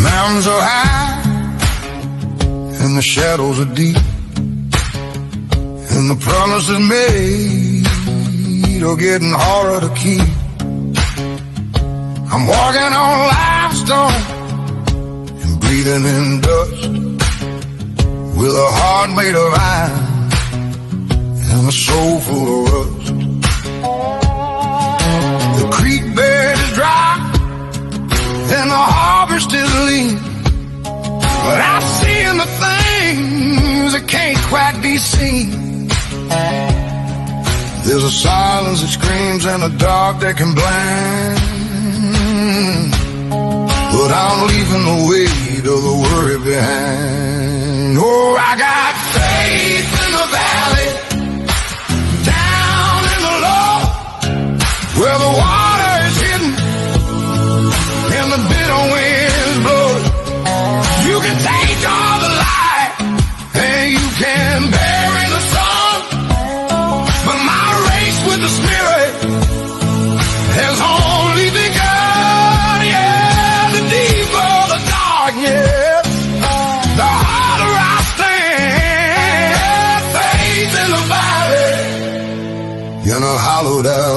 mountains are high and the shadows are deep, and the promises made are getting harder to keep. I'm walking on limestone and breathing in dust, with a heart made of iron and a soul full of rust. The creek bed is dry and the harvest is lean, but I'm seeing the things that can't quite be seen. There's a silence that screams and a dark that can blind, but I'm leaving the weight of the worry behind. Oh, I got faith in the valley, down in the low, where the water is hidden and the bitter winds blow. You can take all the light and you can bury the sun, but my race with the Spirit has only begun. Yeah, the deeper the darkness, the harder I stand. Faith in the valley, in a hollowed out